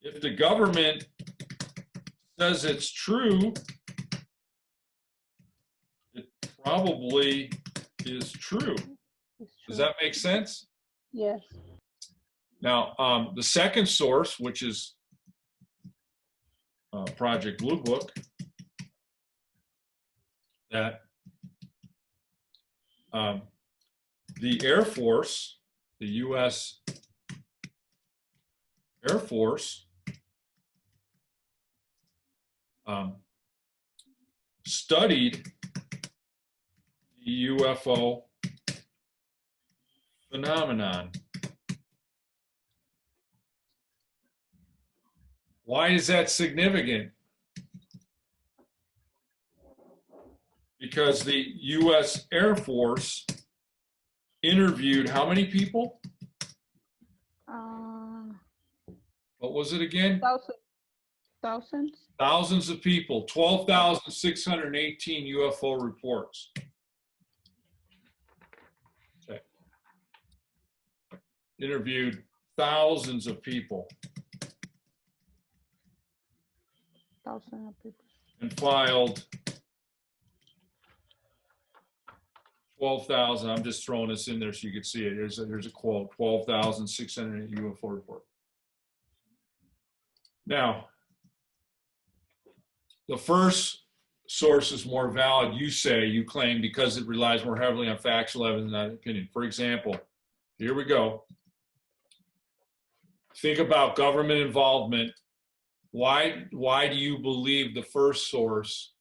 If the government says it's true, it probably is true. It's Does true. that make sense? Yes. Now, the second source, which is Project Blue Book, that the Air Force, the U.S. Air Force, studied the UFO phenomenon. Why is that significant? Because the U.S. Air Force interviewed how many people? What was it again? Thousands. Thousands of people, 12,618 UFO reports. Okay. Interviewed thousands of people. Thousands of people. And filed 12,000. I'm just throwing this in there so you can see it. Here's a quote: 12,608 UFO report. Now, the first source is more valid, you claim, because it relies more heavily on factual evidence than opinion. For example, here we go. Think about government involvement. Why do you believe the first source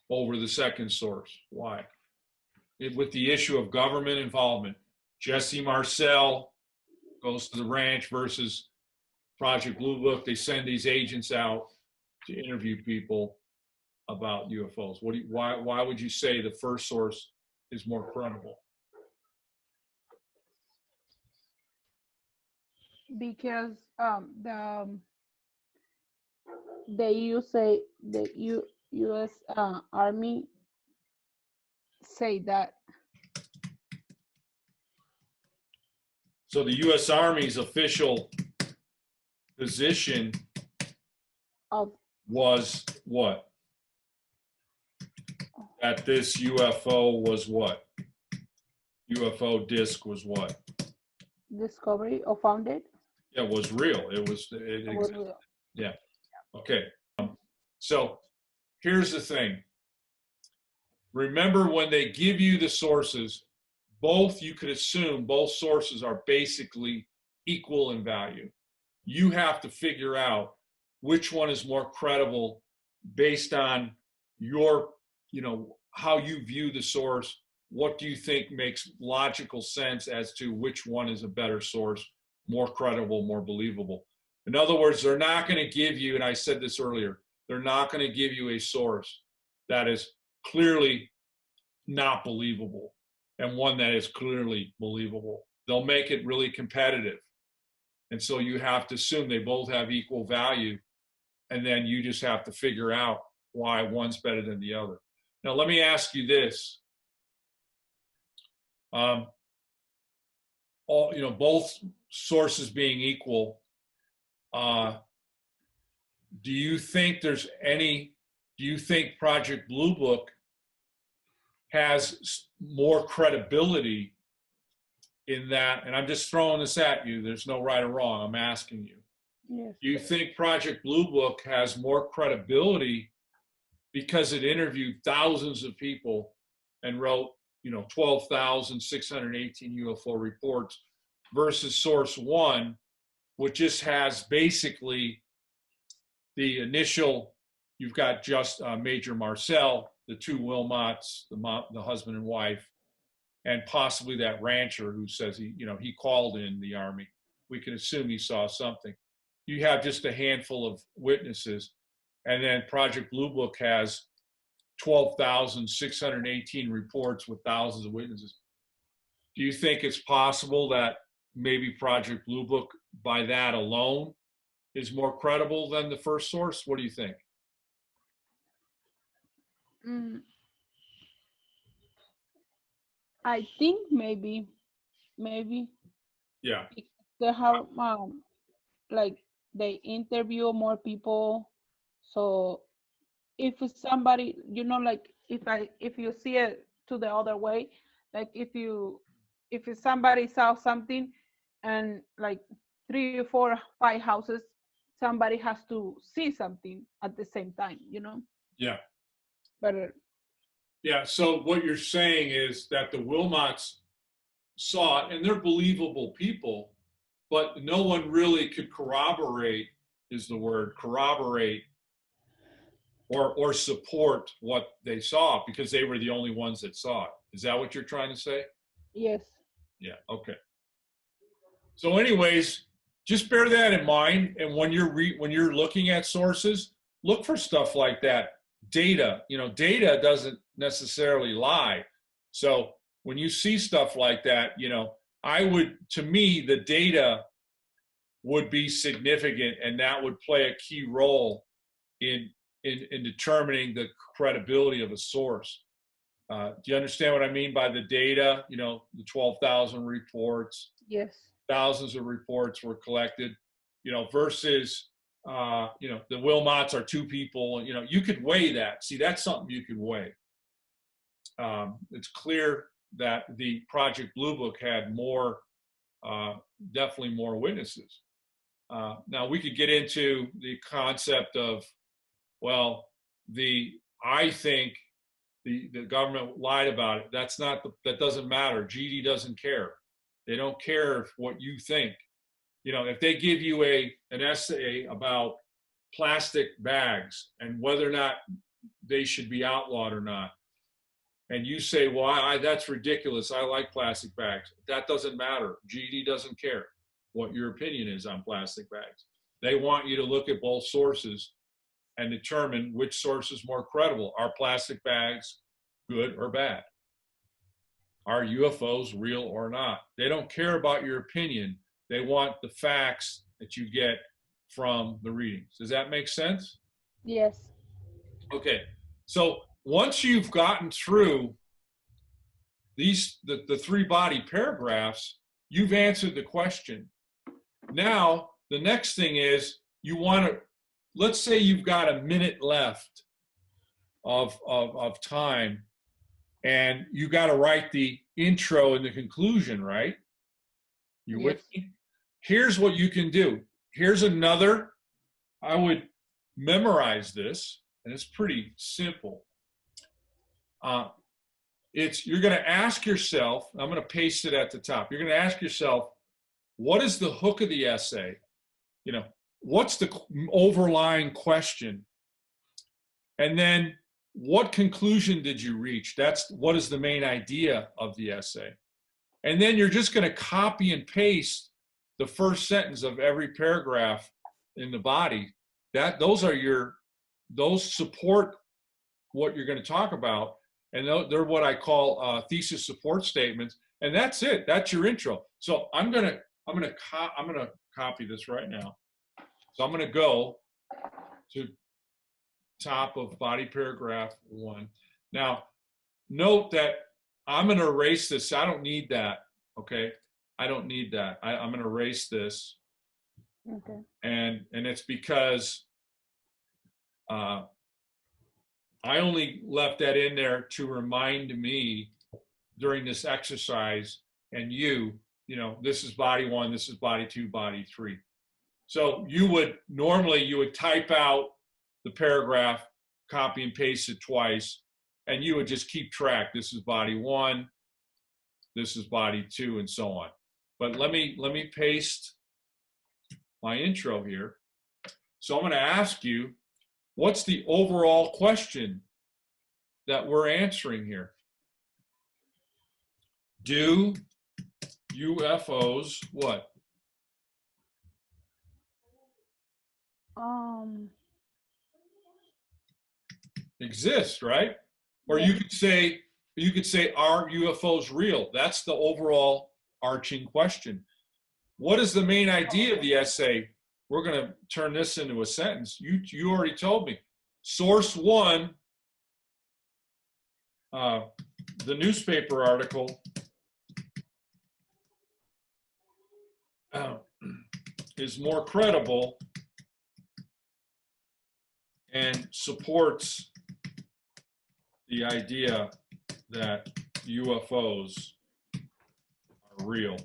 over the second source? Why? With the issue of government involvement, Jesse Marcel goes to the ranch versus Project Blue Book. They send these agents out to interview people about UFOs. Why would you say the first source is more credible? Because the U.S. Army say that. So the U.S. Army's official position was what? That this UFO was what? UFO disc was what? Discovery or found it? Yeah, it was real. It was real. Yeah. Okay. So here's the thing. Remember, when they give you the sources, you could assume both sources are basically equal in value. You have to figure out which one is more credible based on your, how you view the source. What do you think makes logical sense as to which one is a better source, more credible, more believable? In other words, they're not going to give you, and I said this earlier, they're not going to give you a source that is clearly not believable and one that is clearly believable. They'll make it really competitive. And so you have to assume they both have equal value, and then you just have to figure out why one's better than the other. Now, let me ask you this. Both sources being equal, do you think Project Blue Book has more credibility in that? And I'm just throwing this at you. There's no right or wrong. I'm asking you. Yes. Do you think Project Blue Book has more credibility because it interviewed thousands of people and wrote, 12,618 UFO reports versus source one, which just has basically the initial, you've got just Major Marcel, the two Wilmots, the husband and wife, and possibly that rancher who says he called in the Army. We can assume he saw something. You have just a handful of witnesses, and then Project Blue Book has 12,618 reports with thousands of witnesses. Do you think it's possible that maybe Project Blue Book, by that alone, is more credible than the first source? What do you think? I think maybe. Yeah. They have they interview more people. So if somebody, if you see to the other way. Like if somebody saw something and like 3 or 4 5 houses, somebody has to see something at the same time, you know. Yeah. But Yeah. So what you're saying is that the Wilmots saw it, and they're believable people, but no one really could corroborate, is the word, corroborate or support what they saw because they were the only ones that saw it. Is that what you're trying to say? yes. Yeah, okay. So anyways, just bear that in mind, and when you're looking at sources, look for stuff like that. Data, data doesn't necessarily lie. So when you see stuff like that, to me, the data would be significant, and that would play a key role in determining the credibility of a source. Do you understand what I mean by the data? The 12,000 reports, Yes. thousands of reports were collected, versus, the Wilmots are 2 people. You could weigh that. See, that's something you could weigh. It's clear that the Project Blue Book had more, definitely more witnesses. Now we could get into the concept of, well, I think the government lied about it. That doesn't matter. GED doesn't care. They don't care what you think. If they give you an essay about plastic bags and whether or not they should be outlawed or not, and you say, well, that's ridiculous, I like plastic bags, that doesn't matter. GED doesn't care what your opinion is on plastic bags. They want you to look at both sources and determine which source is more credible. Are plastic bags good or bad? Are UFOs real or not? They don't care about your opinion. They want the facts that you get from the readings. Does that make sense? Yes. Okay. So once you've gotten through the 3 body paragraphs, you've answered the question. Now, the next thing is let's say you've got a minute left of time, and you got to write the intro and the conclusion, right? You Yes. with me? Here's what you can do. Here's another. I would memorize this, and it's pretty simple. You're going to ask yourself, I'm going to paste it at the top. You're going to ask yourself, what is the hook of the essay? What's the overlying question? And then what conclusion did you reach? What is the main idea of the essay? And then you're just going to copy and paste the first sentence of every paragraph in the body. Those support what you're going to talk about. And they're what I call thesis support statements. And that's it. That's your intro. So I'm going to copy this right now. So I'm going to go to top of body paragraph 1. Now, note that I'm going to erase this. I don't need that. Okay. I don't need that. I'm going to erase this. Okay. And it's because I only left that in there to remind me during this exercise, and this is body 1, this is body 2, body 3. So you would type out the paragraph, copy and paste it twice, and you would just keep track. This is body 1, this is body 2, and so on. But let me paste my intro here. So I'm going to ask you, what's the overall question that we're answering here? Do UFOs what? Exist, right? Or Yeah. you could say, are UFOs real? That's the overall arching question. What is the main idea of the essay? We're going to turn this into a sentence. You already told me. Source 1, the newspaper article, is more credible and supports the idea that UFOs are real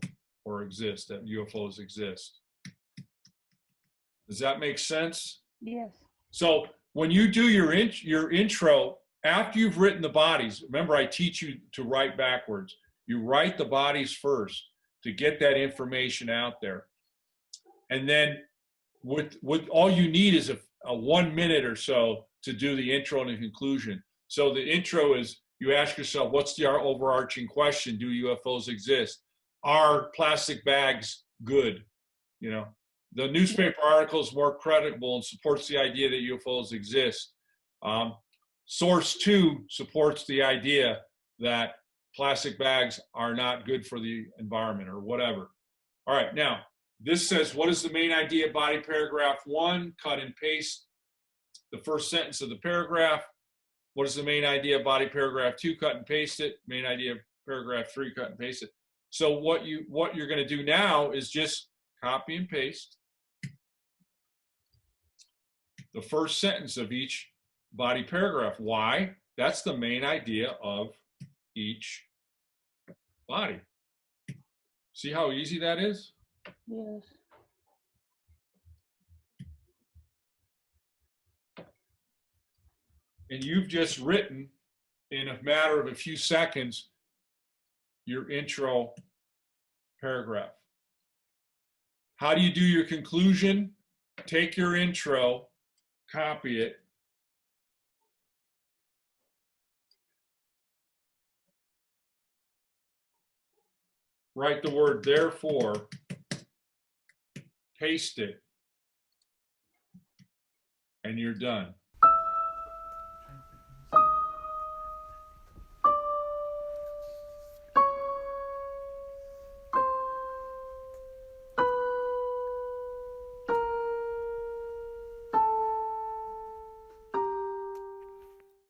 or exist, that UFOs exist. Does that make sense? Yes. So when you do your intro, after you've written the bodies, remember I teach you to write backwards. You write the bodies first to get that information out there. And then with all you need is a 1 minute or so to do the intro and the conclusion. So the intro is, you ask yourself, what's the overarching question? Do UFOs exist? Are plastic bags good? You know, the newspaper article is more credible and supports the idea that UFOs exist. Source 2 supports the idea that plastic bags are not good for the environment or whatever. All right, now, this says, what is the main idea? Body paragraph 1, cut and paste the first sentence of the paragraph. What is the main idea? Body paragraph 2, cut and paste it. Main idea paragraph 3, cut and paste it. So what you're going to do now is just copy and paste the first sentence of each body paragraph. Why? That's the main idea of each body. See how easy that is? Yes. And you've just written, in a matter of a few seconds, your intro paragraph. How do you do your conclusion? Take your intro, copy it, write the word therefore, paste it, and you're done.